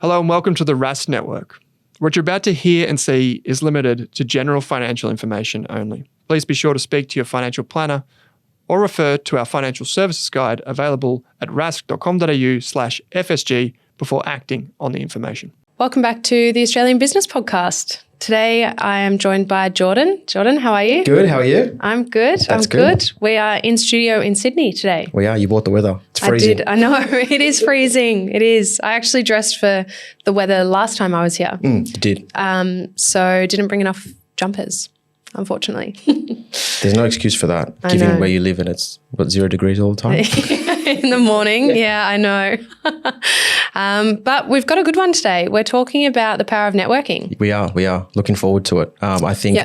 Hello and welcome to the Rask Network. What you're about to hear and see is limited to general financial information only. Please be sure to speak to your financial planner or refer to our financial services guide available at rask.com.au/FSG before acting on the information. Welcome back to the Australian Business Podcast. Today I am joined by Jordan. Jordan, how are you? Good, how are you? I'm good. That's good. We are in studio in Sydney today. We are. You bought the weather. It's freezing. I know. It is freezing. It is. I actually dressed for the weather last time I was here. You did. So didn't bring enough jumpers, unfortunately. There's no excuse for that, given where you live and it's, 0 degrees all the time? In the morning. Yeah, I know. But we've got a good one today. We're talking about the power of networking. We are. Looking forward to it. I think,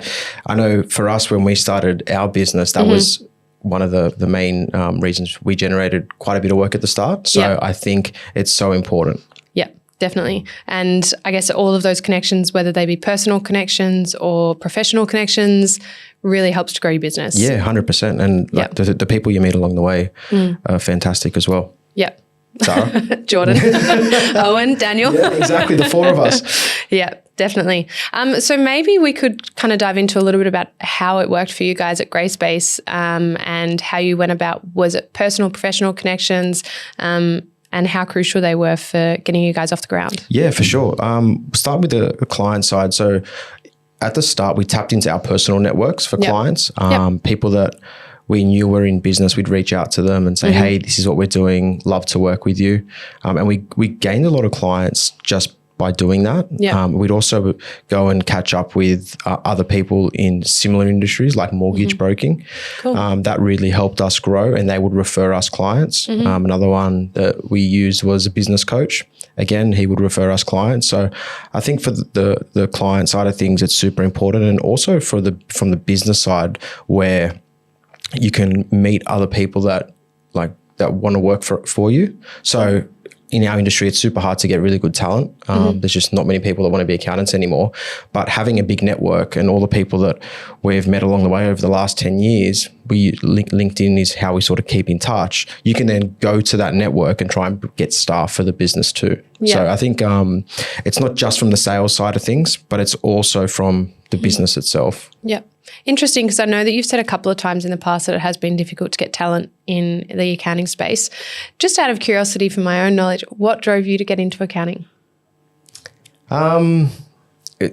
I know for us when we started our business, that was one of the main reasons we generated quite a bit of work at the start. So I think it's so important. Yeah, definitely. And I guess all of those connections, whether they be personal connections or professional connections, really helps to grow your business. Yeah, 100%. And like the people you meet along the way are fantastic as well. Yeah. Sarah? Jordan, Owen, Daniel. Yeah, exactly. The four of us. Yeah, definitely. So maybe we could kind of dive into a little bit about how it worked for you guys at Grayspace and how you went about, was it personal, professional connections, and how crucial they were for getting you guys off the ground? Yeah, for sure. Start with the client side. So at the start, we tapped into our personal networks for clients, people that we knew were in business. We'd reach out to them and say, hey, this is what we're doing. Love to work with you. And we gained a lot of clients just by doing that. Yeah. We'd also go and catch up with other people in similar industries like mortgage broking. Cool. That really helped us grow and they would refer us clients. Another one that we used was a business coach. Again, he would refer us clients. So I think for the client side of things, it's super important. And also from the business side where you can meet other people that want to work for you. So in our industry, it's super hard to get really good talent. There's just not many people that want to be accountants anymore. But having a big network and all the people that we've met along the way over the last 10 years, LinkedIn is how we sort of keep in touch. You can then go to that network and try and get staff for the business too. Yeah. So I think it's not just from the sales side of things, but it's also from the business itself. Yeah. Interesting, because I know that you've said a couple of times in the past that it has been difficult to get talent in the accounting space. Just out of curiosity for my own knowledge, what drove you to get into accounting?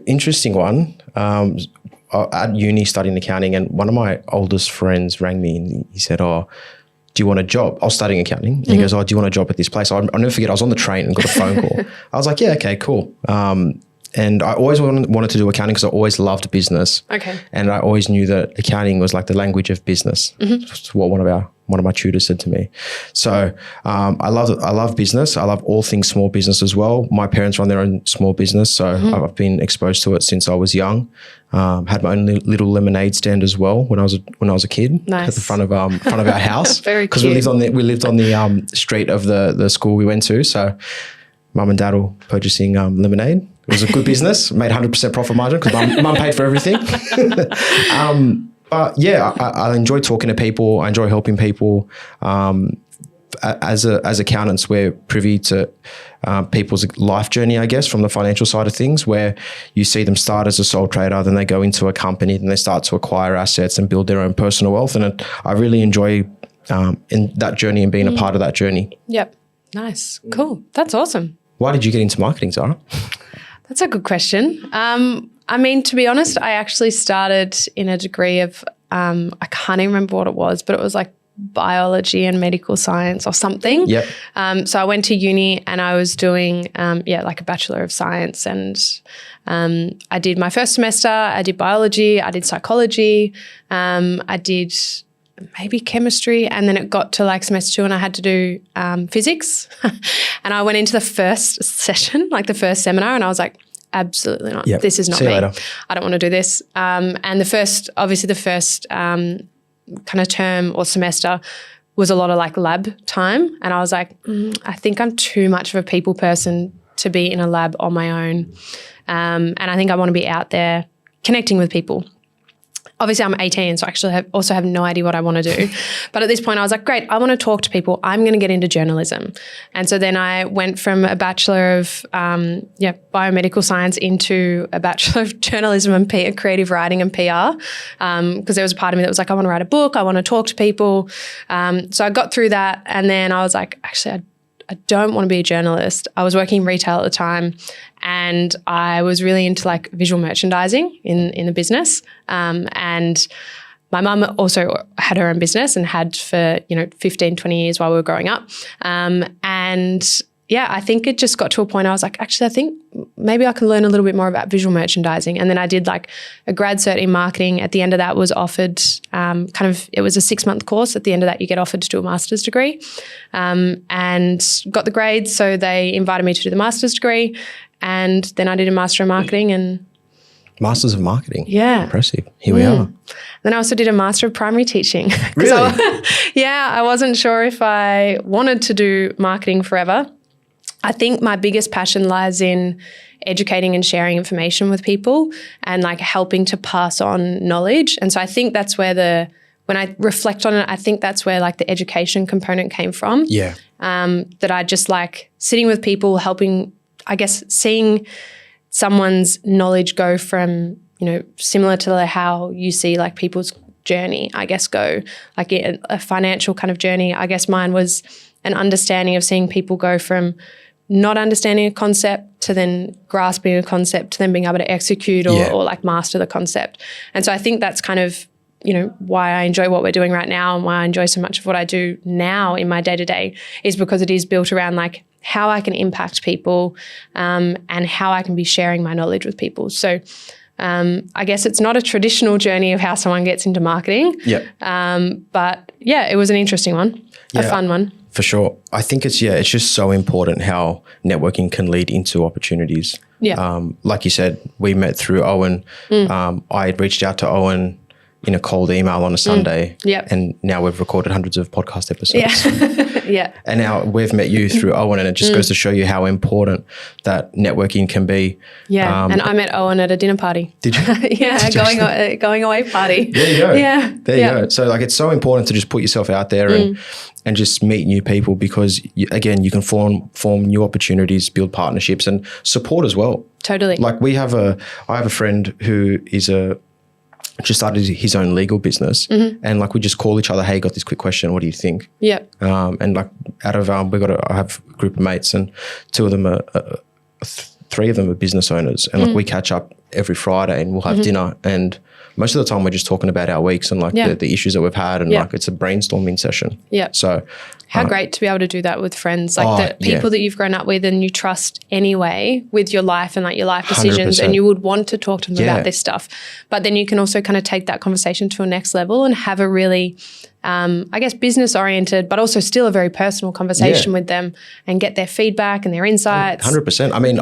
Interesting one. At uni studying accounting, and one of my oldest friends rang me and he said, do you want a job? I was studying accounting. And he goes, do you want a job at this place? I'll never forget, I was on the train and got a phone call. I was like, yeah, okay, cool. And I always wanted to do accounting because I always loved business. Okay. And I always knew that accounting was like the language of business. That's what one of my tutors said to me. So I love business. I love all things small business as well. My parents run their own small business, so I've been exposed to it since I was young. Had my own little lemonade stand as well when I was a kid. Nice. At the front of our house. Very cute. Because we lived on the street of the school we went to. So mum and dad were purchasing lemonade. It was a good business, made 100% profit margin because mum paid for everything. But yeah, I enjoy talking to people. I enjoy helping people. As accountants, we're privy to people's life journey, I guess, from the financial side of things, where you see them start as a sole trader, then they go into a company, then they start to acquire assets and build their own personal wealth. And I really enjoy in that journey and being a part of that journey. Yep. Nice. Cool. That's awesome. Why did you get into marketing, Zara? That's a good question. I mean, to be honest, I actually started in a degree of, I can't even remember what it was, but it was like biology and medical science or something. Yep. So I went to uni and I was doing, like a Bachelor of Science, and I did my first semester, I did biology, I did psychology, I did maybe chemistry, and then it got to like semester 2 and I had to do physics. And I went into the first session, like the first seminar, and I was like, absolutely not. Yep. This is not me. Later. I don't want to do this. And the first kind of term or semester was a lot of like lab time. And I was like, I think I'm too much of a people person to be in a lab on my own. And I think I want to be out there connecting with people. obviously I'm 18, so I actually also have no idea what I want to do. But at this point I was like, great, I want to talk to people. I'm going to get into journalism. And so then I went from a Bachelor of biomedical science into a Bachelor of journalism and creative writing and PR, because there was a part of me that was like, I want to write a book. I want to talk to people. So I got through that. And then I was like, actually, I don't want to be a journalist. I was working in retail at the time, and I was really into like visual merchandising in the business. And my mum also had her own business and had for, 15, 20 years while we were growing up. I think it just got to a point I was like, actually, I think maybe I can learn a little bit more about visual merchandising. And then I did like a grad cert in marketing. At the end of that was offered it was a 6-month course. At the end of that, you get offered to do a master's degree, and got the grades. So they invited me to do the master's degree. And then I did a master in marketing and Masters of Marketing. Yeah. Impressive. Here we are. Then I also did a master of primary teaching. Really? I wasn't sure if I wanted to do marketing forever. I think my biggest passion lies in educating and sharing information with people and like helping to pass on knowledge. And so I think that's where when I reflect on it, I think that's where like the education component came from. Yeah. That I just like sitting with people, helping, I guess, seeing someone's knowledge go from, similar to how you see like people's journey, I guess, go like a financial kind of journey. I guess mine was an understanding of seeing people go from not understanding a concept to then grasping a concept to then being able to execute or like master the concept. And so I think that's kind of, why I enjoy what we're doing right now and why I enjoy so much of what I do now in my day-to-day is because it is built around like how I can impact people and how I can be sharing my knowledge with people. So I guess it's not a traditional journey of how someone gets into marketing. But it was an interesting one, a fun one. For sure. I think it's just so important how networking can lead into opportunities. Yeah. Like you said, we met through Owen. I had reached out to Owen in a cold email on a Sunday. And now we've recorded hundreds of podcast episodes. Yeah. And now we've met you through Owen, and it just goes to show you how important that networking can be. Yeah. And I met Owen at a dinner party. Did you? Going away party. There you go. Yeah. There you go. So like it's so important to just put yourself out there and just meet new people because you can form new opportunities, build partnerships and support as well. Totally. Like I have a friend who is just started his own legal business, and like we just call each other, hey, got this quick question, what do you think? Yeah. And like out of I have a group of mates, and two of them are 3 of them are business owners, and like we catch up every Friday and we'll have dinner, and most of the time we're just talking about our weeks and like the issues that we've had, and like it's a brainstorming session. Yeah. So how great to be able to do that with friends, like the people that you've grown up with and you trust anyway with your life and like your life decisions 100%. And you would want to talk to them about this stuff. But then you can also kind of take that conversation to a next level and have a really, I guess, business oriented, but also still a very personal conversation with them and get their feedback and their insights. 100%. I mean,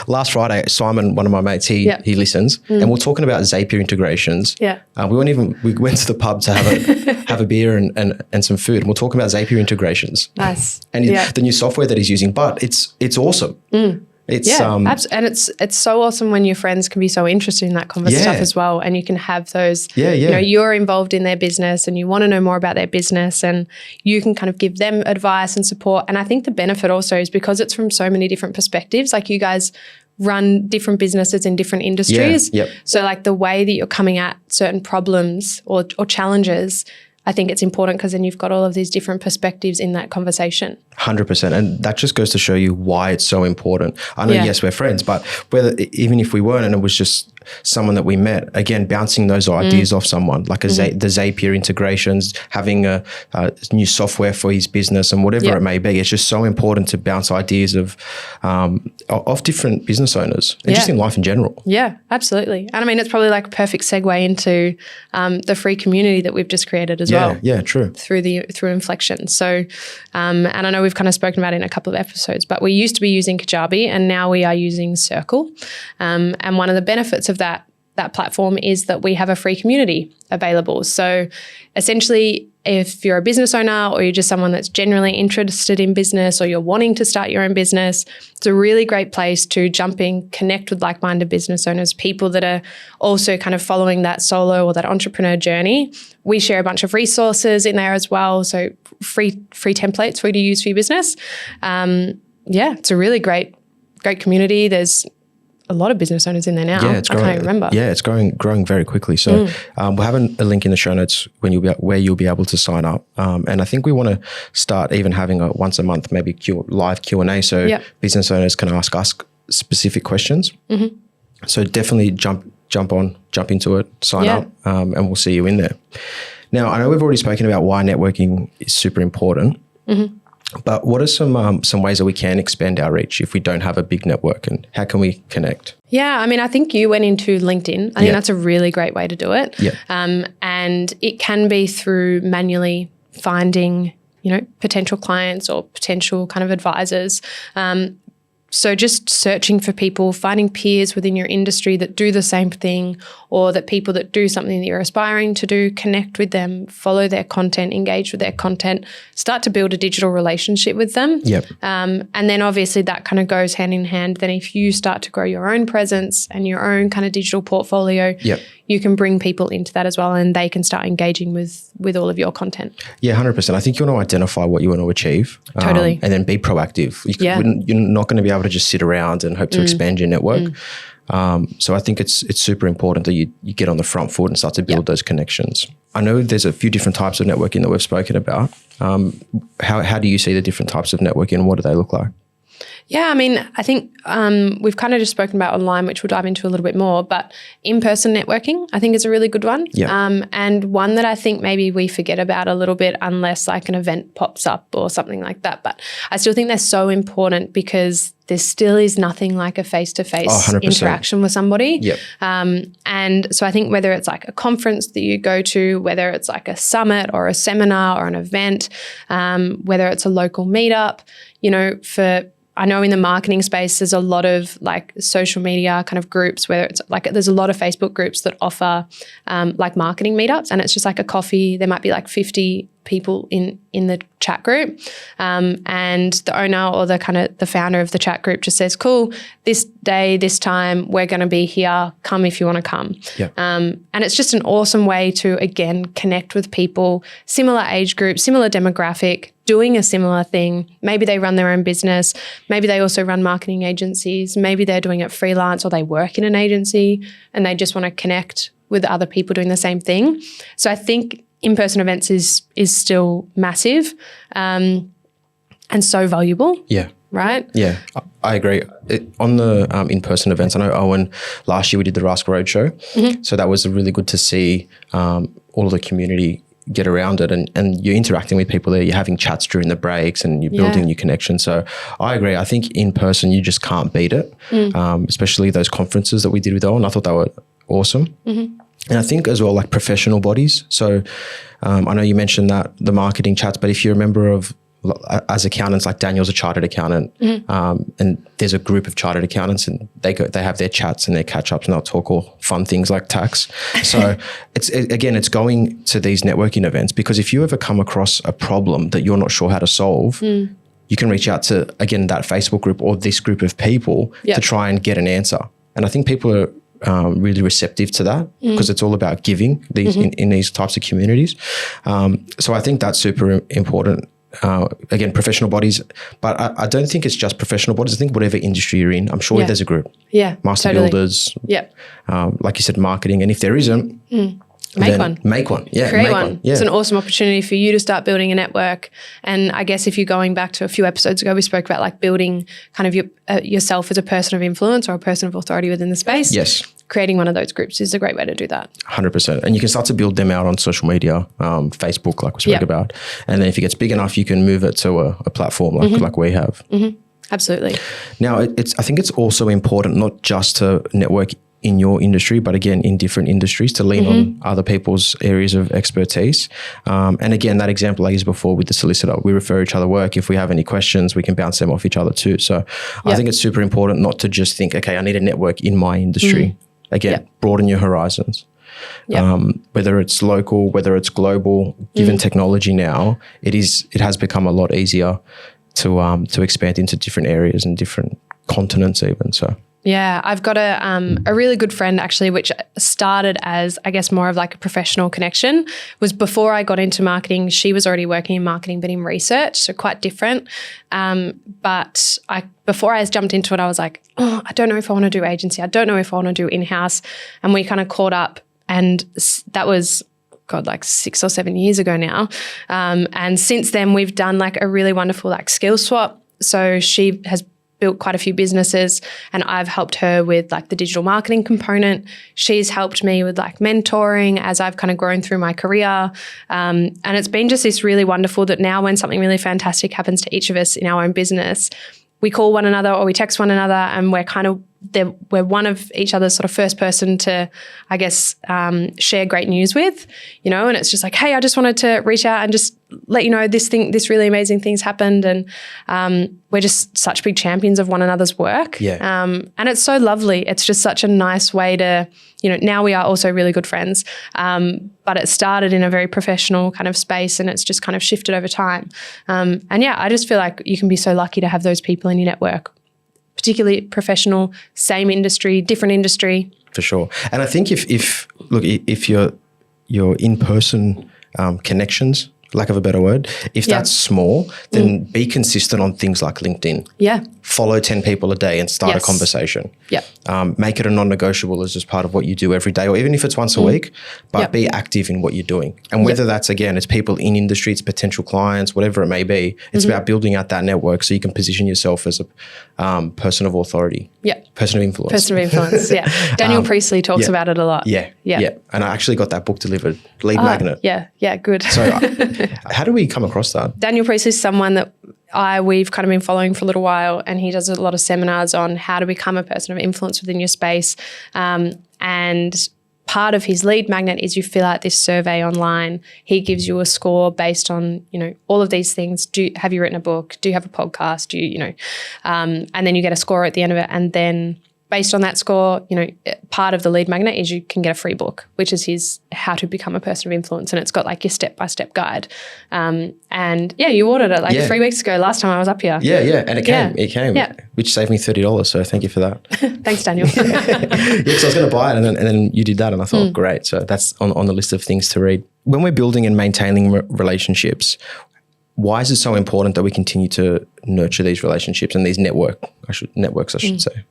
last Friday, Simon, one of my mates, he listens, and we're talking about Zapier integrations. Yeah. We went to the pub to have a beer and some food, and we're talking about Zapier integrations. Nice. And the new software that he's using, but it's awesome. It's and it's so awesome when your friends can be so interested in that kind of stuff as well, and you can have those. You're involved in their business, and you want to know more about their business, and you can kind of give them advice and support. And I think the benefit also is because it's from so many different perspectives. Like you guys run different businesses in different industries, so like the way that you're coming at certain problems or challenges, I think it's important because then you've got all of these different perspectives in that conversation. 100%. And that just goes to show you why it's so important. I know, yes, we're friends, but even if we weren't and it was just someone that we met, again, bouncing those ideas off someone, like the Zapier integrations, having a new software for his business and whatever it may be. It's just so important to bounce ideas of different business owners and just in life in general. Yeah, absolutely. And I mean, it's probably like a perfect segue into the free community that we've just created as well. Yeah, true. Through Inflection. So, and I know we've kind of spoken about it in a couple of episodes, but we used to be using Kajabi and now we are using Circle. And one of the benefits of that that platform is that we have a free community available. So essentially, if you're a business owner or you're just someone that's generally interested in business or you're wanting to start your own business, it's a really great place to jump in, connect with like-minded business owners, people that are also kind of following that solo or that entrepreneur journey. We share a bunch of resources in there as well. So free templates for you to use for your business. It's a really great community. There's a lot of business owners in there now. Yeah, it's growing. I can't even remember. Yeah, it's growing very quickly. So we'll have a link in the show notes where you'll be able to sign up. And I think we want to start even having a once a month, maybe live Q&A, so business owners can ask us specific questions. So definitely jump into it, sign up, and we'll see you in there. Now, I know we've already spoken about why networking is super important. But what are some ways that we can expand our reach if we don't have a big network, and how can we connect? Yeah, I mean, I think you went into LinkedIn. I think that's a really great way to do it. Yeah. And it can be through manually finding, potential clients or potential kind of advisors. So just searching for people, finding peers within your industry that do the same thing, or that people that do something that you're aspiring to do, connect with them, follow their content, engage with their content, start to build a digital relationship with them. Yep. And then obviously that kind of goes hand in hand. Then if you start to grow your own presence and your own kind of digital portfolio, you can bring people into that as well, and they can start engaging with all of your content. Yeah, 100%. I think you want to identify what you want to achieve. Totally. And then be proactive. You're not going to be able to just sit around and hope to expand your network. So I think it's super important that you get on the front foot and start to build those connections. I know there's a few different types of networking that we've spoken about. How do you see the different types of networking, and what do they look like? Yeah, I mean, I think we've kind of just spoken about online, which we'll dive into a little bit more, but in-person networking, I think is a really good one. Yeah. And one that I think maybe we forget about a little bit unless like an event pops up or something like that. But I still think they're so important because there still is nothing like a face-to-face interaction with somebody. Yep. And so I think whether it's like a conference that you go to, whether it's like a summit or a seminar or an event, whether it's a local meetup, I know in the marketing space, there's a lot of like social media kind of groups, whether it's like there's a lot of Facebook groups that offer like marketing meetups, and it's just like a coffee. There might be like 50 people in the chat group, and the owner or the founder of the chat group just says, cool, this day, this time, we're going to be here. Come if you want to come. Yeah. And it's just an awesome way to, again, connect with people, similar age group, similar demographic, doing a similar thing. Maybe they run their own business. Maybe they also run marketing agencies. Maybe they're doing it freelance, or they work in an agency and they just want to connect with other people doing the same thing. So I think in-person events is still massive and so valuable. Yeah. Right? Yeah, I agree. On the in-person events, I know, Owen, last year we did the Rask Roadshow. So that was really good to see all of the community get around it, and you're interacting with people there. You're having chats during the breaks and you're building new connections. So I agree. I think in person, you just can't beat it, especially those conferences that we did with Owen. I thought they were awesome. And I think as well, like professional bodies. So I know you mentioned that the marketing chats, but if you're a member of, as accountants, like Daniel's a chartered accountant, and there's a group of chartered accountants, and they have their chats and their catch-ups, and they'll talk all fun things like tax. So it's going to these networking events, because if you ever come across a problem that you're not sure how to solve, you can reach out to, again, that Facebook group or this group of people to try and get an answer. And I think people are really receptive to that, because it's all about giving in these types of communities. So I think that's super important. Again, professional bodies, but I don't think it's just professional bodies. I think whatever industry you're in, I'm sure there's a group. Yeah, master builders. Yep. Like you said, marketing. And if there isn't, Make one. Yeah. Create one. Yeah. It's an awesome opportunity for you to start building a network. And I guess if you're going back to a few episodes ago, we spoke about like building kind of yourself as a person of influence or a person of authority within the space. Yes. Creating one of those groups is a great way to do that. 100%. And you can start to build them out on social media, Facebook, like we spoke about. And then if it gets big enough, you can move it to a platform like we have. Absolutely. Now, I think it's also important not just to network in your industry, but again, in different industries, to lean on other people's areas of expertise. And again, that example I used before with the solicitor, we refer each other work. If we have any questions, we can bounce them off each other too. So I think it's super important not to just think, okay, I need a network in my industry. Again, broaden your horizons. Whether it's local, whether it's global, given technology now, it has become a lot easier to expand into different areas and different continents even. So yeah, I've got a really good friend actually, which started as, I guess, more of like a professional connection. Was before I got into marketing, she was already working in marketing, but in research, so quite different. But before I jumped into it, I was like, oh, I don't know if I want to do agency. I don't know if I want to do in-house. And we kind of caught up, and that was, God, like 6 or 7 years ago now. And since then, we've done like a really wonderful like skill swap. So she has built quite a few businesses, and I've helped her with like the digital marketing component. She's helped me with like mentoring as I've kind of grown through my career. And it's been just this really wonderful that now when something really fantastic happens to each of us in our own business, we call one another or we text one another, and we're one of each other's sort of first person to, I guess, share great news with, and it's just like, hey, I just wanted to reach out and just let you know this really amazing thing's happened. And we're just such big champions of one another's work. Yeah. And it's so lovely. It's just such a nice way to, now we are also really good friends. But it started in a very professional kind of space, and it's just kind of shifted over time. And yeah, I just feel like you can be so lucky to have those people in your network, particularly professional, same industry, different industry. For sure. And I think if your in-person connections, lack of a better word, if that's small, then be consistent on things like LinkedIn. Yeah. Follow 10 people a day and start a conversation. Yeah. Make it a non-negotiable as just part of what you do every day, or even if it's once a week, but be active in what you're doing. And whether that's, again, it's people in industry, it's potential clients, whatever it may be, it's about building out that network so you can position yourself as a person of authority. Yeah. Person of influence. Person of influence, yeah. Daniel Priestley talks about it a lot. Yeah. And I actually got that book delivered, Lead Magnet. Yeah, good. So how do we come across that? Daniel Priestley is someone that we've kind of been following for a little while, and he does a lot of seminars on how to become a person of influence within your space. And part of his Lead Magnet is you fill out this survey online. He gives you a score based on, all of these things. Have you written a book? Do you have a podcast? And then you get a score at the end of it. And then based on that score, part of the Lead Magnet is you can get a free book, which is his How to Become a Person of Influence. And it's got like your step-by-step guide. And yeah, you ordered it 3 weeks ago, last time I was up here. Yeah. And it came, which saved me $30. So thank you for that. Thanks, Daniel. Because I was going to buy it and then you did that. And I thought, great. So that's on the list of things to read. When we're building and maintaining relationships, why is it so important that we continue to nurture these relationships and these networks, I should say?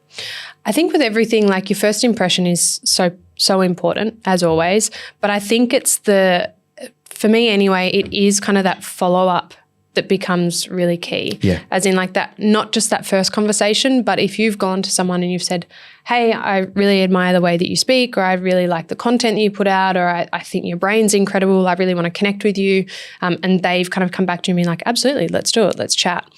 I think with everything, like your first impression is so important, as always. But I think for me anyway, it is kind of that follow-up that becomes really key. Yeah. As in like that, not just that first conversation, but if you've gone to someone and you've said, hey, I really admire the way that you speak, or I really like the content that you put out, or I think your brain's incredible, I really want to connect with you. And they've kind of come back to me like, absolutely, let's do it, let's chat.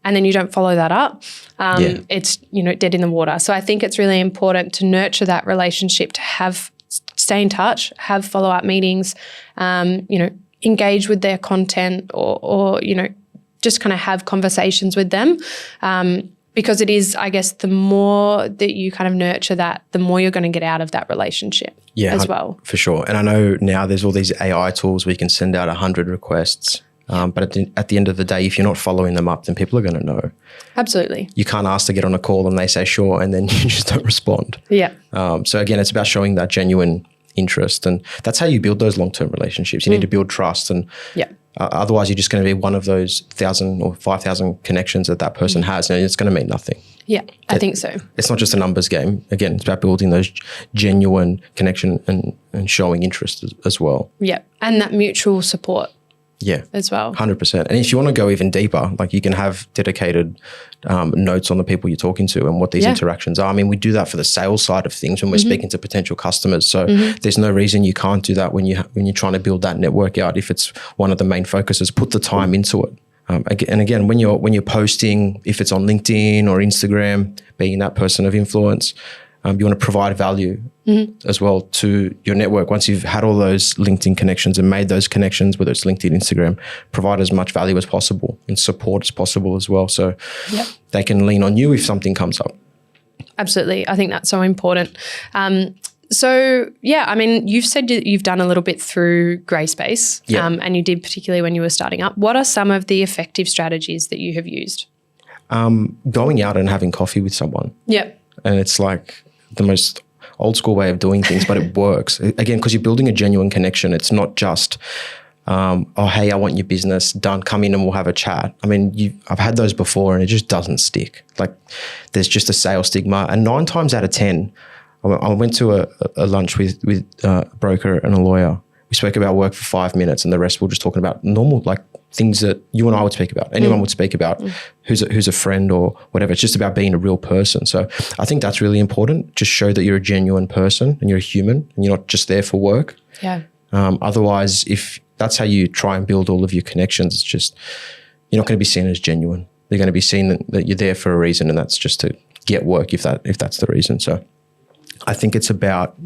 And then you don't follow that up, it's, dead in the water. So I think it's really important to nurture that relationship, to stay in touch, have follow-up meetings, engage with their content or just kind of have conversations with them. Because it is, I guess, the more that you kind of nurture that, the more you're going to get out of that relationship as well. For sure. And I know now there's all these AI tools where you can send out 100 requests. But at the end of the day, if you're not following them up, then people are going to know. Absolutely. You can't ask to get on a call and they say sure, and then you just don't respond. Yeah. So again, it's about showing that genuine interest, and that's how you build those long-term relationships. You need to build trust, and otherwise you're just going to be one of those 1,000 or 5,000 connections that person has, and it's going to mean nothing. Yeah, I think so. It's not just a numbers game. Again, it's about building those genuine connection and showing interest as well. Yeah, and that mutual support. Yeah, as well. 100%. And if you want to go even deeper, like you can have dedicated notes on the people you're talking to and what these interactions are. I mean, we do that for the sales side of things when we're speaking to potential customers. So there's no reason you can't do that when you're trying to build that network out. If it's one of the main focuses, put the time into it. And again, when you're posting, if it's on LinkedIn or Instagram, being that person of influence, you want to provide value as well to your network. Once you've had all those LinkedIn connections and made those connections, whether it's LinkedIn, Instagram, provide as much value as possible and support as possible as well. So they can lean on you if something comes up. absolutely. I think that's so important. So, yeah, I mean, you've said that you've done a little bit through Grey Space, and you did particularly when you were starting up. What are some of the effective strategies that you have used? Going out and having coffee with someone. Yep. And it's like the most old school way of doing things, but it works. Again, because you're building a genuine connection. It's not just, oh, hey, I want your business done. Come in and we'll have a chat. I mean, I've had those before and it just doesn't stick. Like there's just a sales stigma. And 9 times out of 10, I went to a lunch with a broker and a lawyer. We spoke about work for 5 minutes and the rest we're just talking about normal, like things that you and I would speak about, anyone would speak about, who's a friend or whatever. It's just about being a real person. So I think that's really important. Just show that you're a genuine person and you're a human and you're not just there for work. Yeah. Otherwise, if that's how you try and build all of your connections, it's just, you're not going to be seen as genuine. They're going to be seen that you're there for a reason, and that's just to get work if that's the reason. So I think it's about,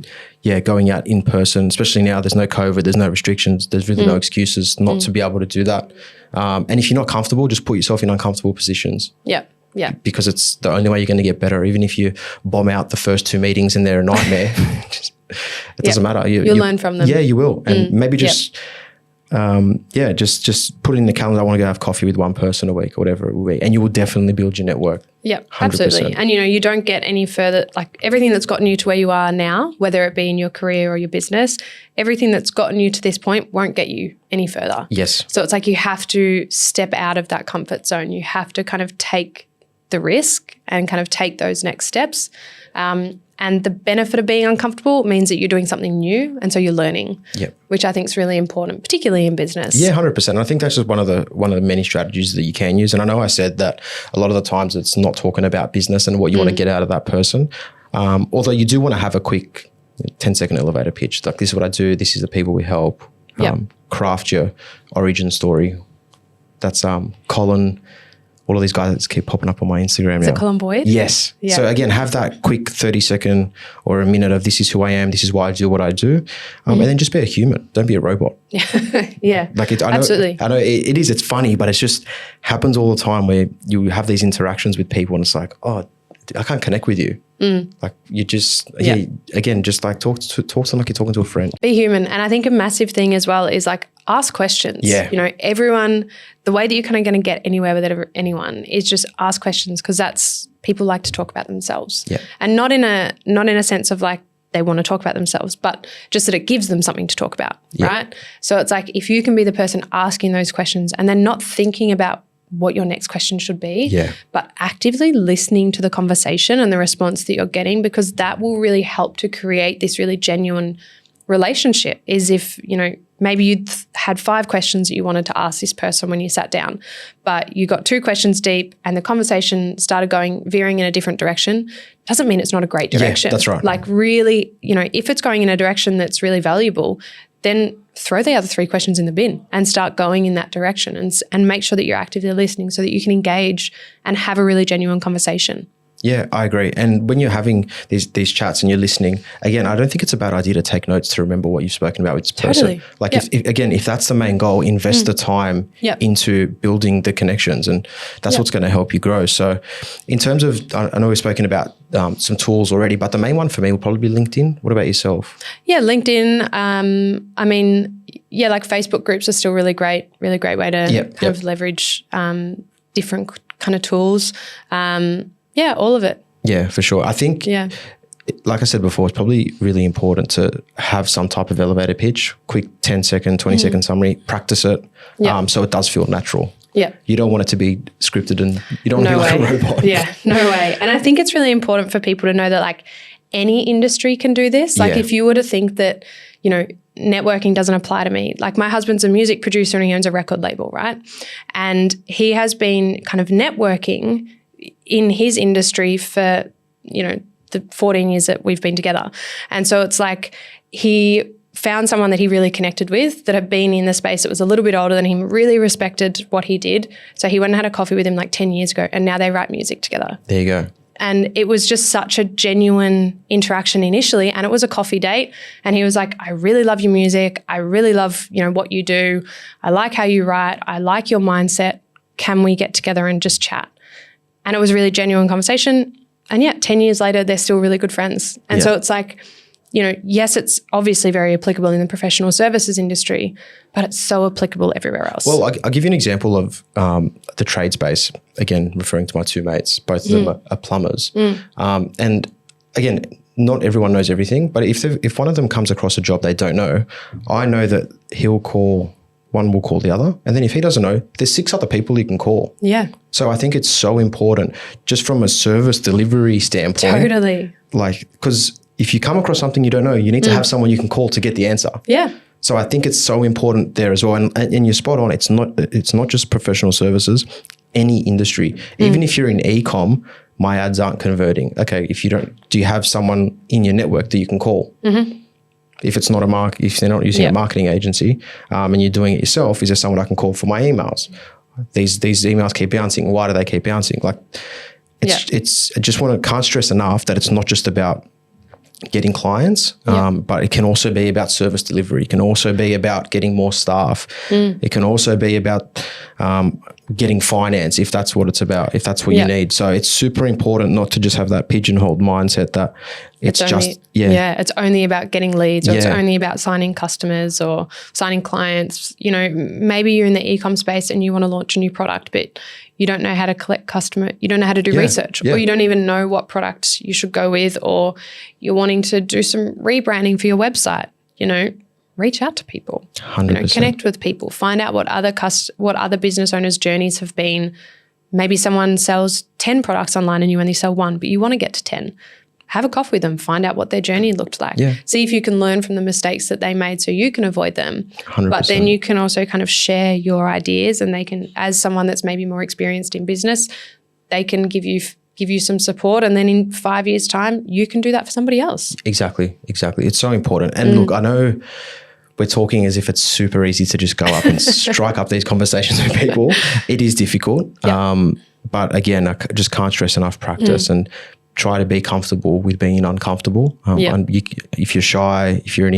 going out in person, especially now there's no COVID, there's no restrictions, there's really no excuses not to be able to do that. And if you're not comfortable, just put yourself in uncomfortable positions. Yeah. Yeah. Because it's the only way you're going to get better. Even if you bomb out the first 2 meetings and they're a nightmare, it doesn't matter. You'll learn from them. Yeah, you will. And maybe just, just put in the calendar, I want to go have coffee with one person a week or whatever it will be. And you will definitely build your network. Yeah, absolutely. And, you don't get any further, like everything that's gotten you to where you are now, whether it be in your career or your business, everything that's gotten you to this point won't get you any further. Yes. So it's like you have to step out of that comfort zone. You have to kind of take the risk and kind of take those next steps. And the benefit of being uncomfortable means that you're doing something new, and so you're learning, which I think is really important, particularly in business. Yeah, 100%. And I think that's just one of the many strategies that you can use. And I know I said that a lot of the times it's not talking about business and what you want to get out of that person. Although you do want to have a quick 10-second elevator pitch. Like, this is what I do. This is the people we help. Craft your origin story. That's Colin. All of these guys that keep popping up on my Instagram now. Is it Colin Boyd? Yes. Yeah. So again, have that quick 30-second or a minute of this is who I am, this is why I do what I do. And then just be a human. Don't be a robot. Yeah. Like absolutely. I know it is, it's funny, but it's just happens all the time where you have these interactions with people and it's like, oh, I can't connect with you. Like you just, again, just like talk to them like you're talking to a friend. Be human. And I think a massive thing as well is like ask questions. Yeah. Everyone, the way that you're kind of going to get anywhere with anyone is just ask questions, because that's, people like to talk about themselves. Yeah. And not in a sense of like they want to talk about themselves, but just that it gives them something to talk about, right? So it's like if you can be the person asking those questions and then not thinking about what your next question should be, but actively listening to the conversation and the response that you're getting, because that will really help to create this really genuine relationship. Is if, maybe you had 5 questions that you wanted to ask this person when you sat down, but you got 2 questions deep and the conversation started veering in a different direction, doesn't mean it's not a great direction. Yeah, that's right. Like really, if it's going in a direction that's really valuable, then throw the other 3 questions in the bin and start going in that direction, and make sure that you're actively listening so that you can engage and have a really genuine conversation. Yeah, I agree. And when you're having these chats and you're listening, again, I don't think it's a bad idea to take notes to remember what you've spoken about with this person. Totally. Like if that's the main goal, invest the time into building the connections, and that's what's going to help you grow. So in terms of, I know we've spoken about some tools already, but the main one for me will probably be LinkedIn. What about yourself? Yeah, LinkedIn. Like Facebook groups are still really great way to kind of leverage different kind of tools. Yeah, all of it. Yeah, for sure. I think, like I said before, it's probably really important to have some type of elevator pitch, quick 10-second, 20-second summary, practice it so it does feel natural. Yeah. You don't want it to be scripted and you don't want to be like a robot. Yeah, no way. And I think it's really important for people to know that like any industry can do this. Like if you were to think that, networking doesn't apply to me. Like my husband's a music producer and he owns a record label, right? And he has been kind of networking in his industry for, the 14 years that we've been together. And so it's like he found someone that he really connected with that had been in the space that was a little bit older than him, really respected what he did. So he went and had a coffee with him like 10 years ago, and now they write music together. There you go. And it was just such a genuine interaction initially, and it was a coffee date. And he was like, I really love your music. I really love, what you do. I like how you write. I like your mindset. Can we get together and just chat? And it was a really genuine conversation. And 10 years later, they're still really good friends. And so it's like, yes, it's obviously very applicable in the professional services industry, but it's so applicable everywhere else. Well, I'll give you an example of the trade space. Again, referring to my two mates, both of them are plumbers. And again, not everyone knows everything, but if one of them comes across a job they don't know, I know that one will call the other. And then if he doesn't know, there's 6 other people he can call. Yeah. So I think it's so important just from a service delivery standpoint. Totally. Like, because if you come across something you don't know, you need to have someone you can call to get the answer. Yeah. So I think it's so important there as well. And you're spot on. It's not just professional services, any industry. Even if you're in e-com, my ads aren't converting. Okay, do you have someone in your network that you can call? If it's not if they're not using a marketing agency and you're doing it yourself, is there someone I can call for my emails? These emails keep bouncing. Why do they keep bouncing? Like, can't stress enough that it's not just about getting clients, but it can also be about service delivery. It can also be about getting more staff. It can also be about getting finance if that's what it's about, if that's what you need. So it's super important not to just have that pigeonholed mindset that it's only about getting leads or it's only about signing customers or signing clients. Maybe you're in the e-com space and you want to launch a new product, but you don't know how to collect customer, you don't know how to do research, or you don't even know what product you should go with, or you're wanting to do some rebranding for your website. Reach out to people, 100%. Connect with people, find out what other business owners' journeys have been. Maybe someone sells 10 products online and you only sell 1, but you want to get to 10. Have a coffee with them, find out what their journey looked like. Yeah. See if you can learn from the mistakes that they made so you can avoid them. 100%. But then you can also kind of share your ideas, and they can, as someone that's maybe more experienced in business, they can give you some support, and then in 5 years' time, you can do that for somebody else. Exactly. It's so important. And look, I know we're talking as if it's super easy to just go up and strike up these conversations with people. It is difficult. But again, I just can't stress enough practice and try to be comfortable with being uncomfortable. And if you're shy, if you're an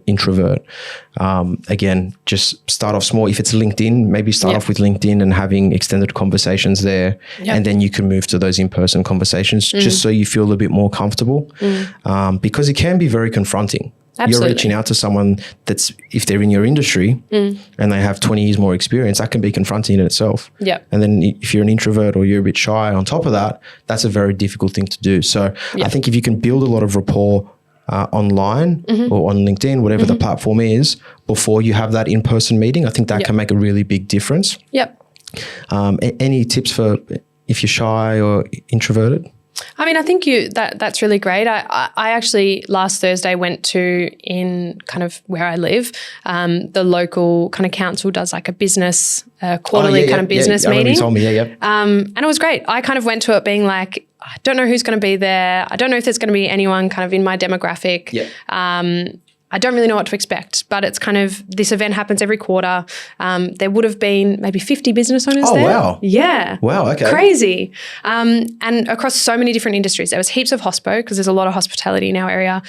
introvert, again, just start off small. If it's LinkedIn, maybe start off with LinkedIn and having extended conversations there. And then you can move to those in-person conversations just so you feel a bit more comfortable, because it can be very confronting. Absolutely. You're reaching out to someone that's, if they're in your industry and they have 20 years more experience, that can be confronting in itself. Yeah. And then if you're an introvert or you're a bit shy on top of that, that's a very difficult thing to do. So I think if you can build a lot of rapport online or on LinkedIn, whatever the platform is, before you have that in-person meeting, I think that can make a really big difference. Yep. Any tips for if you're shy or introverted? I mean, I think that's really great. I actually last Thursday went to, in kind of where I live, the local kind of council does like a business quarterly kind of business meeting. You told me, and it was great. I kind of went to it being like, I don't know who's going to be there. I don't know if there's going to be anyone kind of in my demographic. I don't really know what to expect, but it's kind of, this event happens every quarter. There would have been maybe 50 business owners there. Oh, wow. Yeah. Wow, okay. Crazy. And across so many different industries. There was heaps of hospo because there's a lot of hospitality in our area.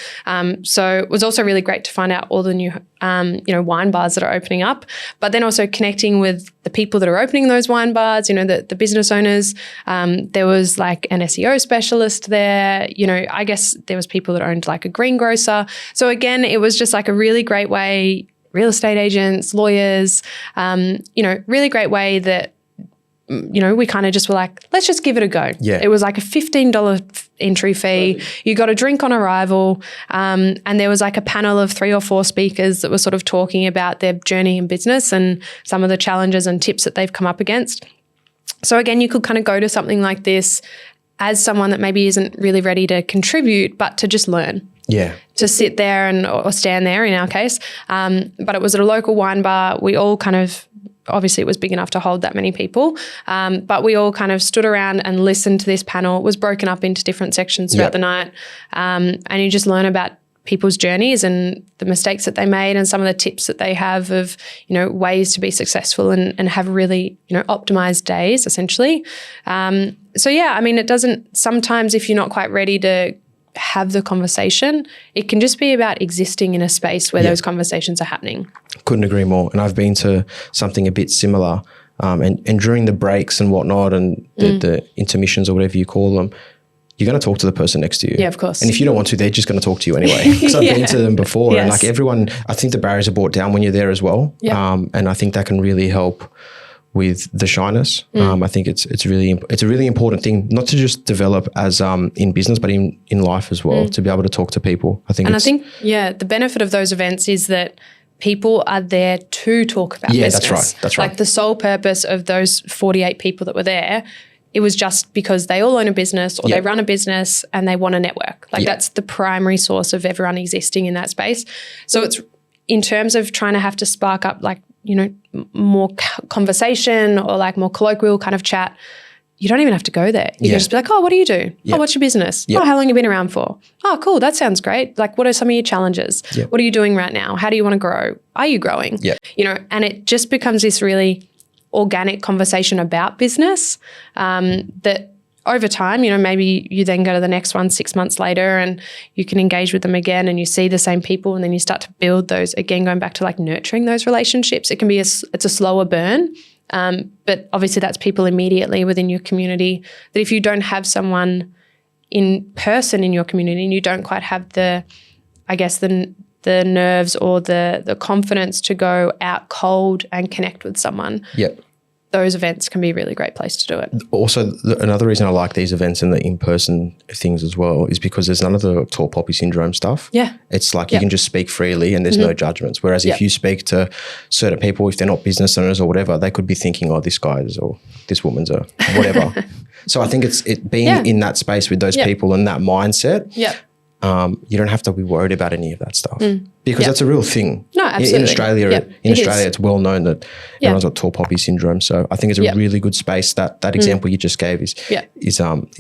So it was also really great to find out all the new, wine bars that are opening up, but then also connecting with the people that are opening those wine bars, the business owners. There was like an SEO specialist there. I guess there was people that owned like a greengrocer. So again, it was just like a really great way, real estate agents, lawyers, really great way that, we kind of just were like, let's just give it a go. Yeah. It was like a $15 entry fee. You got a drink on arrival. And there was like a panel of 3 or 4 speakers that were sort of talking about their journey in business and some of the challenges and tips that they've come up against. So again, you could kind of go to something like this as someone that maybe isn't really ready to contribute, but to just learn. Yeah. To sit there or stand there in our case. But it was at a local wine bar. We all kind of, obviously it was big enough to hold that many people, but we all kind of stood around and listened to this panel. It was broken up into different sections throughout the night. And you just learn about people's journeys and the mistakes that they made and some of the tips that they have of, ways to be successful and have really, optimized days essentially. It doesn't, sometimes if you're not quite ready to have the conversation, it can just be about existing in a space where those conversations are happening. Couldn't agree more. And I've been to something a bit similar, and during the breaks and whatnot and the intermissions or whatever you call them, you're going to talk to the person next to you. Yeah, of course. And if you don't want to, they're just going to talk to you anyway. Because I've been to them before, and Yes. like everyone, I think the barriers are brought down when you're there as well. Yeah. And I think that can really help with the shyness. I think it's a really important thing, not to just develop as in business, but in life as well, to be able to talk to people. I think the benefit of those events is that people are there to talk about business. That's right. Like the sole purpose of those 48 people that were there, it was just because they all own a business or they run a business and they want to network. Like that's the primary source of everyone existing in that space. So it's in terms of trying to have to spark up like, you know, more conversation or like more colloquial kind of chat, you don't even have to go there. You can just be like, oh, what do you do? Oh, what's your business? Oh, how long have you been around for? Oh, cool. That sounds great. Like, what are some of your challenges? What are you doing right now? How do you want to grow? Are you growing? You know, and it just becomes this really organic conversation about business that over time, you know, maybe you then go to the next one 6 months later and you can engage with them again and you see the same people and then you start to build those, again, going back to like nurturing those relationships. It can be it's a slower burn, but obviously that's people immediately within your community that if you don't have someone in person in your community and you don't quite have the nerves or the confidence to go out cold and connect with someone. Those events can be a really great place to do it. Also, another reason I like these events and the in-person things as well is because there's none of the tall poppy syndrome stuff. It's like you can just speak freely and there's no judgments. Whereas if you speak to certain people, if they're not business owners or whatever, they could be thinking, oh, this guy's or this woman's or whatever. So I think it being in that space with those people and that mindset, you don't have to be worried about any of that stuff because that's a real thing. No, absolutely. In Australia, it's well known that everyone's got tall poppy syndrome. So I think it's a really good space. That example you just gave is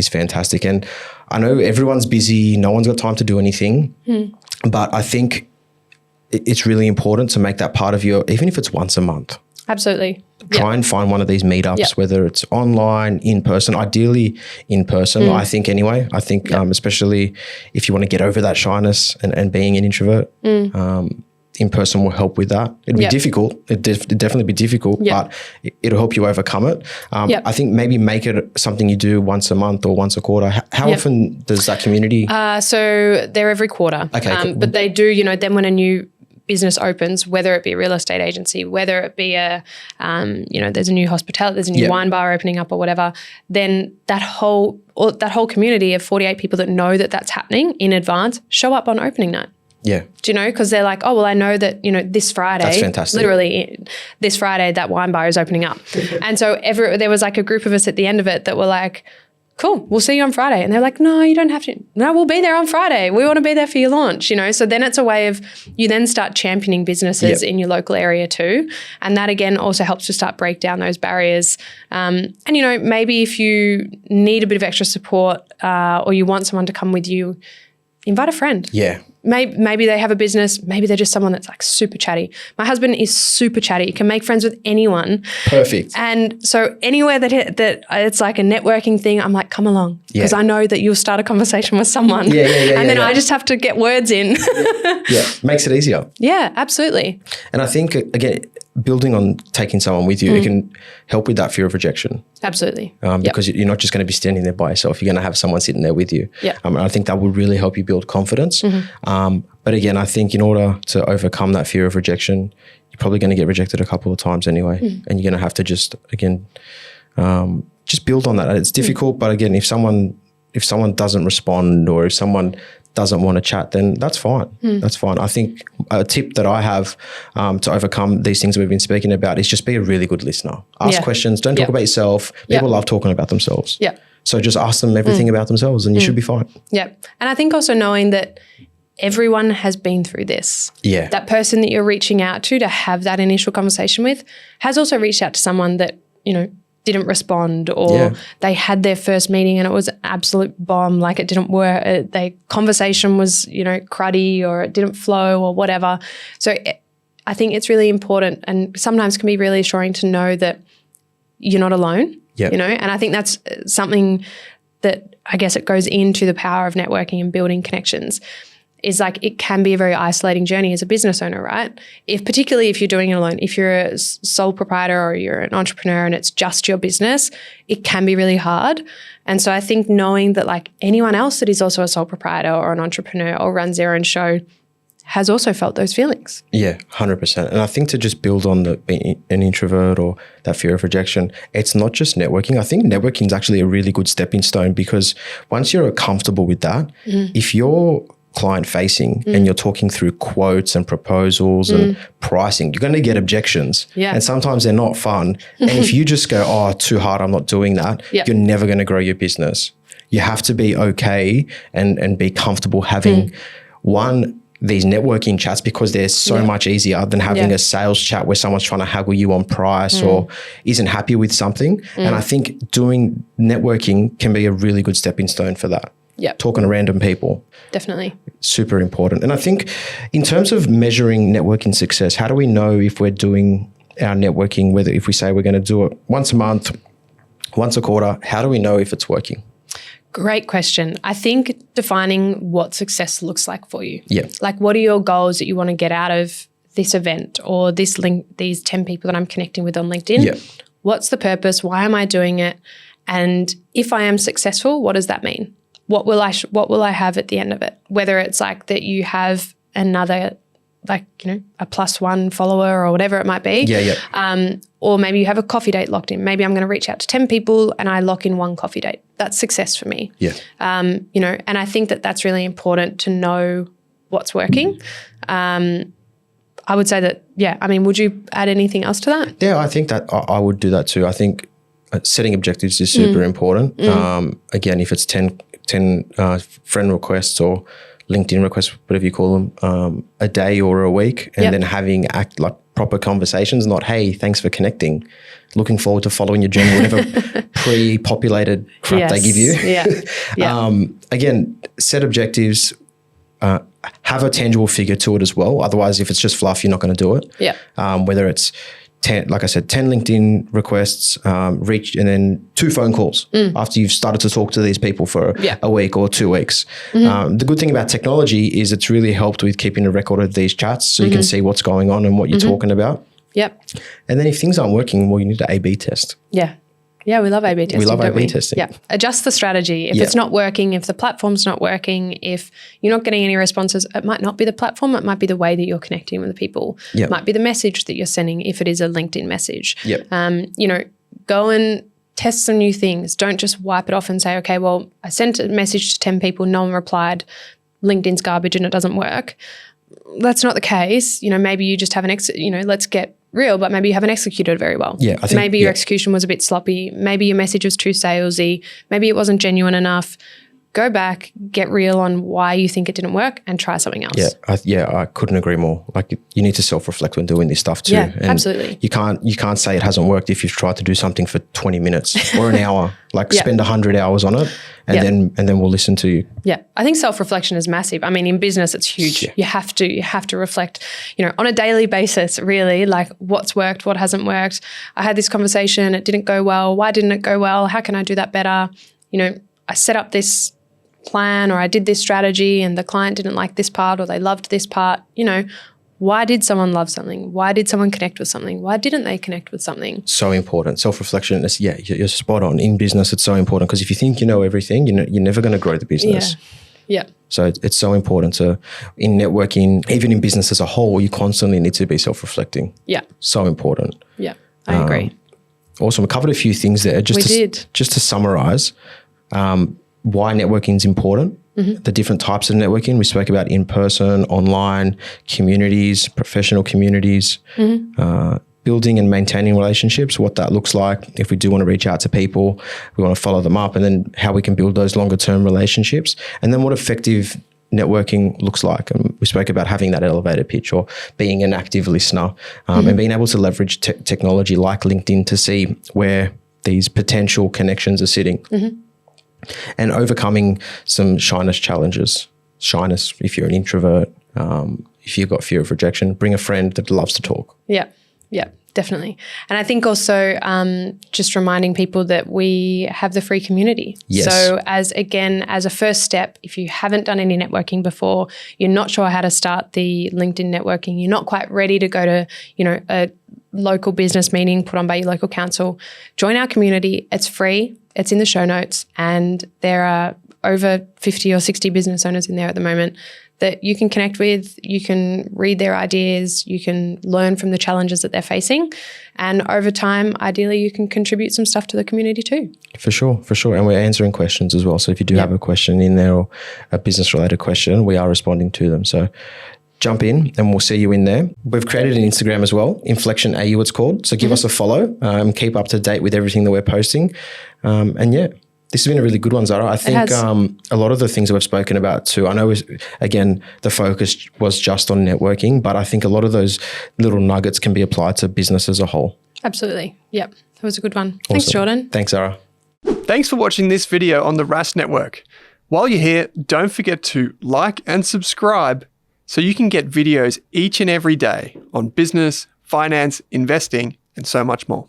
fantastic. And I know everyone's busy. No one's got time to do anything, but I think it's really important to make that part of even if it's once a month. Absolutely. Try and find one of these meetups, whether it's online, in person, ideally in person, I think anyway. I think especially if you want to get over that shyness and being an introvert, in person will help with that. It'd be difficult. It'd definitely be difficult, but it'll help you overcome it. I think maybe make it something you do once a month or once a quarter. How often does that community? So they're every quarter. Okay, cool. But they do, you know, then when a new business opens, whether it be a real estate agency, whether it be there's a new hospitality, there's a new wine bar opening up or whatever, then that whole community of 48 people that know that that's happening in advance show up on opening night. Yeah. Do you know? Because they're like, oh, well, I know that, you know, this Friday, that's fantastic. Literally this Friday, that wine bar is opening up. And so there was like a group of us at the end of it that were like, cool, we'll see you on Friday. And they're like, no, you don't have to. No, we'll be there on Friday. We want to be there for your launch, you know. So then it's a way of you then start championing businesses in your local area too. And that again also helps to start break down those barriers. And, you know, maybe if you need a bit of extra support or you want someone to come with you, invite a friend. Yeah. Maybe they have a business. Maybe they're just someone that's like super chatty. My husband is super chatty. He can make friends with anyone. Perfect. And so anywhere that it's like a networking thing, I'm like, come along. Because I know that you'll start a conversation with someone. And then I just have to get words in. Makes it easier. Yeah, absolutely. And I think, again, building on taking someone with you, it can help with that fear of rejection. Absolutely. Because you're not just going to be standing there by yourself. You're going to have someone sitting there with you. And I think that will really help you build confidence. But again, I think in order to overcome that fear of rejection, you're probably going to get rejected a couple of times anyway. And you're going to have to just build on that. It's difficult, but again, if someone doesn't respond or if someone doesn't want to chat, then that's fine. That's fine. I think a tip that I have to overcome these things we've been speaking about is just be a really good listener. Ask questions. Don't talk about yourself. People love talking about themselves. So just ask them everything about themselves and you should be fine. And I think also knowing that everyone has been through this. That person that you're reaching out to have that initial conversation with has also reached out to someone that, you know, didn't respond or they had their first meeting and it was an absolute bomb, like it didn't work. Their conversation was, you know, cruddy or it didn't flow or whatever. So I think it's really important and sometimes can be really assuring to know that you're not alone, you know, and I think that's something that I guess it goes into the power of networking and building connections is like it can be a very isolating journey as a business owner, right? Particularly if you're doing it alone, if you're a sole proprietor or you're an entrepreneur and it's just your business, it can be really hard. And so I think knowing that like anyone else that is also a sole proprietor or an entrepreneur or runs their own show has also felt those feelings. Yeah, 100%. And I think to just build on being an introvert or that fear of rejection, it's not just networking. I think networking is actually a really good stepping stone, because once you're comfortable with that, if you're client facing and you're talking through quotes and proposals and pricing, you're going to get objections. Yeah. And sometimes they're not fun. And if you just go, oh, too hard, I'm not doing that, you're never going to grow your business. You have to be okay and be comfortable having these networking chats, because they're so much easier than having a sales chat where someone's trying to haggle you on price or isn't happy with something. And I think doing networking can be a really good stepping stone for that. Yeah. Talking to random people. Definitely. Super important. And I think in terms of measuring networking success, how do we know if we're doing our networking, whether if we say we're going to do it once a month, once a quarter, how do we know if it's working? Great question. I think defining what success looks like for you. Yeah. Like, what are your goals that you want to get out of this event or this link, these 10 people that I'm connecting with on LinkedIn? Yeah. What's the purpose? Why am I doing it? And if I am successful, what does that mean? What will I have at the end of it? Whether it's like that you have another, like, you know, a +1 follower or whatever it might be. Yeah. Or maybe you have a coffee date locked in. Maybe I'm going to reach out to 10 people and I lock in one coffee date. That's success for me. Yeah. You know, and I think that that's really important to know what's working. I would say that, yeah. I mean, would you add anything else to that? Yeah, I think that I would do that too. I think setting objectives is super important. Again, if it's 10 friend requests or LinkedIn requests, whatever you call them, a day or a week, and then having like proper conversations, not, hey, thanks for connecting, looking forward to following your journey, whatever pre-populated crap they give you. Again, set objectives, have a tangible figure to it as well. Otherwise, if it's just fluff, you're not going to do it. Yeah. Whether it's 10, like I said, 10 LinkedIn requests, reach, and then 2 phone calls after you've started to talk to these people for a week or 2 weeks. The good thing about technology is it's really helped with keeping a record of these chats, so you can see what's going on and what you're talking about. Yep. And then if things aren't working, well, you need to A/B test. Yeah. Yeah, we love A/B testing. We love A/B testing. Yeah. Adjust the strategy. If it's not working, if the platform's not working, if you're not getting any responses, it might not be the platform, it might be the way that you're connecting with the people. It might be the message that you're sending if it is a LinkedIn message. You know, go and test some new things. Don't just wipe it off and say, okay, well, I sent a message to 10 people, no one replied, LinkedIn's garbage and it doesn't work. That's not the case. You know, maybe you just have let's get real, but maybe you haven't executed very well. Yeah, I think, maybe your execution was a bit sloppy. Maybe your message was too salesy. Maybe it wasn't genuine enough. Go back, get real on why you think it didn't work and try something else. I couldn't agree more. Like, you need to self-reflect when doing this stuff too. Yeah, and absolutely. You can't say it hasn't worked if you've tried to do something for 20 minutes or an hour. Like, spend 100 hours on it and then we'll listen to you. Yeah. I think self-reflection is massive. I mean, in business it's huge. You have to reflect, you know, on a daily basis, really, like what's worked, what hasn't worked. I had this conversation, it didn't go well. Why didn't it go well? How can I do that better? You know, I set up this plan or I did this strategy and the client didn't like this part or they loved this part. You know, why did someone love something? Why did someone connect with something? Why didn't they connect with something? So important. Self-reflection is, you're spot on. In business, it's so important, because if you think you know everything, you're never going to grow the business. Yeah. So it's so important in networking, even in business as a whole, you constantly need to be self-reflecting. Yeah. So important. Yeah, I agree. Awesome. We covered a few things there. Just to summarize, why networking is important, the different types of networking. We spoke about in-person, online, communities, professional communities, building and maintaining relationships, what that looks like if we do want to reach out to people, we want to follow them up, and then how we can build those longer-term relationships, and then what effective networking looks like. And we spoke about having that elevator pitch or being an active listener, and being able to leverage technology like LinkedIn to see where these potential connections are sitting. And overcoming some shyness challenges. Shyness, if you're an introvert, if you've got fear of rejection, bring a friend that loves to talk. Yeah. Definitely. And I think also just reminding people that we have the free community. Yes. So as a first step, if you haven't done any networking before, you're not sure how to start the LinkedIn networking, you're not quite ready to go to, a local business meeting put on by your local council, join our community. It's free. It's in the show notes. And there are over 50 or 60 business owners in there at the moment that you can connect with, you can read their ideas, you can learn from the challenges that they're facing. And over time, ideally, you can contribute some stuff to the community too. For sure. And we're answering questions as well. So if you do have a question in there or a business-related question, we are responding to them. So jump in and we'll see you in there. We've created an Instagram as well, Inflection AU it's called. So give us a follow, keep up to date with everything that we're posting. This has been a really good one, Zara. I think a lot of the things that we've spoken about too, I know, again, the focus was just on networking, but I think a lot of those little nuggets can be applied to business as a whole. Absolutely. Yep. That was a good one. Awesome. Thanks, Jordan. Thanks, Zara. Thanks for watching this video on the Rask Network. While you're here, don't forget to like and subscribe so you can get videos each and every day on business, finance, investing, and so much more.